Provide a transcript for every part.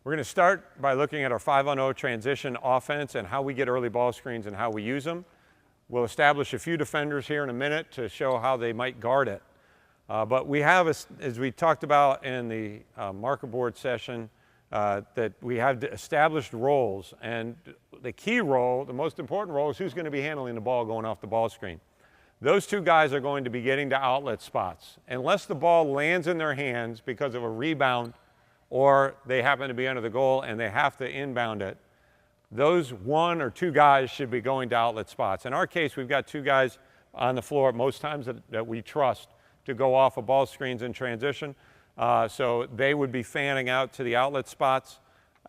We're going to start by looking at our 5-on-0 transition offense and how we get early ball screens and how we use them. We'll establish a few defenders here in a minute to show how they might guard it. But we have, as we talked about in the marker board session, that we have established roles. And the key role, the most important role, is who's going to be handling the ball going off the ball screen. Those two guys are going to be getting to outlet spots. Unless the ball lands in their hands because of a rebound or they happen to be under the goal and they have to inbound it, those one or two guys should be going to outlet spots. In our case, we've got two guys on the floor most times that we trust to go off of ball screens in transition. So they would be fanning out to the outlet spots,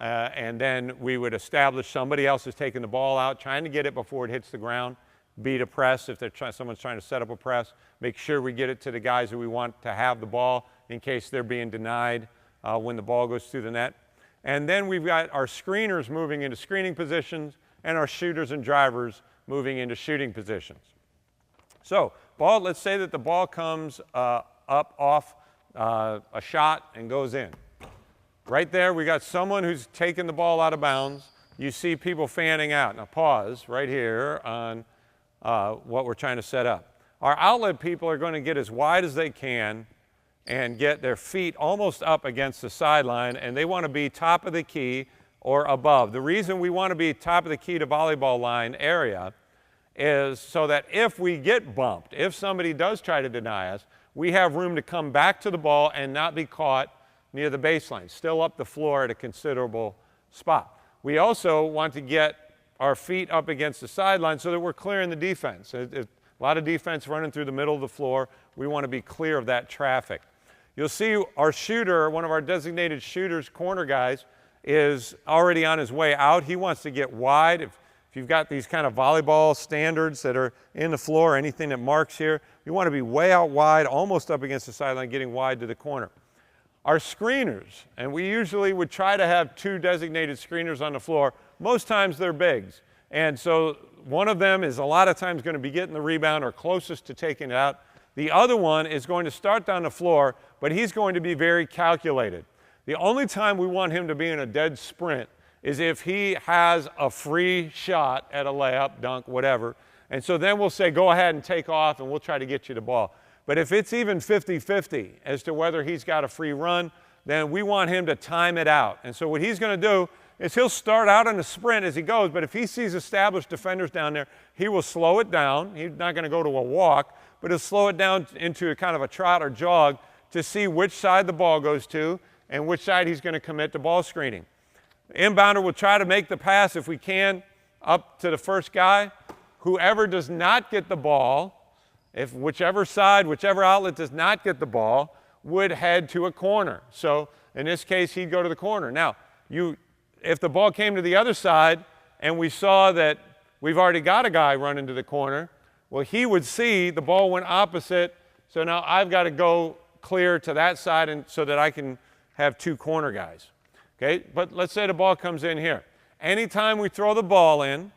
and then we would establish somebody else is taking the ball out, trying to get it before it hits the ground, beat a press if someone's trying to set up a press, make sure we get it to the guys who we want to have the ball in case they're being denied when the ball goes through the net. And then we've got our screeners moving into screening positions and our shooters and drivers moving into shooting positions. So let's say that the ball comes up off a shot and goes in. Right there, we got someone who's taken the ball out of bounds. You see people fanning out. Now pause right here on what we're trying to set up. Our outlet people are going to get as wide as they can and get their feet almost up against the sideline, and they want to be top of the key or above. The reason we want to be top of the key to volleyball line area is so that if we get bumped, if somebody does try to deny us, we have room to come back to the ball and not be caught near the baseline, still up the floor at a considerable spot. We also want to get our feet up against the sideline so that we're clearing the defense. A lot of defense running through the middle of the floor. We want to be clear of that traffic. You'll see our shooter, one of our designated shooters, corner guys, is already on his way out. He wants to get wide. If you've got these kind of volleyball standards that are in the floor, anything that marks here, you want to be way out wide, almost up against the sideline, getting wide to the corner. Our screeners, and we usually would try to have two designated screeners on the floor. Most times they're bigs. And so one of them is a lot of times going to be getting the rebound or closest to taking it out. The other one is going to start down the floor, but he's going to be very calculated. The only time we want him to be in a dead sprint is if he has a free shot at a layup, dunk, whatever. And so then we'll say, go ahead and take off, and we'll try to get you the ball. But if it's even 50-50 as to whether he's got a free run, then we want him to time it out. And so what he's going to do is he'll start out on a sprint as he goes, but if he sees established defenders down there, he will slow it down. He's not going to go to a walk, but he'll slow it down into a kind of a trot or jog to see which side the ball goes to and which side he's going to commit to ball screening. The inbounder will try to make the pass, if we can, up to the first guy. Whoever does not get the ball, if whichever side, whichever outlet does not get the ball, would head to a corner. So in this case, he'd go to the corner. Now, if the ball came to the other side and we saw that we've already got a guy running to the corner, well, he would see the ball went opposite, so now I've got to go clear to that side and so that I can have two corner guys. Okay, but let's say the ball comes in here. Anytime we throw the ball in,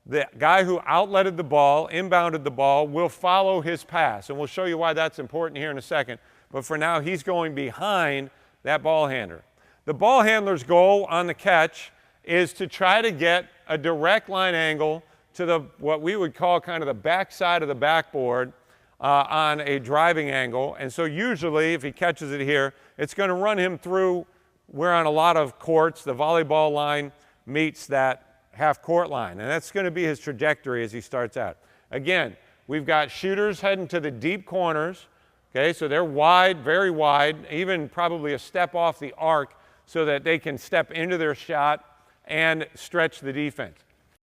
the guy who outletted the ball, inbounded the ball, will follow his pass, and we'll show you why that's important here in a second. But for now, he's going behind that ball handler. The ball handler's goal on the catch is to try to get a direct line angle to what we would call kind of the back side of the backboard on a driving angle. And so usually, if he catches it here, it's going to run him through. We're on a lot of courts. The volleyball line meets that half-court line, and that's going to be his trajectory as he starts out. Again, we've got shooters heading to the deep corners. Okay, so they're wide, very wide, even probably a step off the arc so that they can step into their shot and stretch the defense.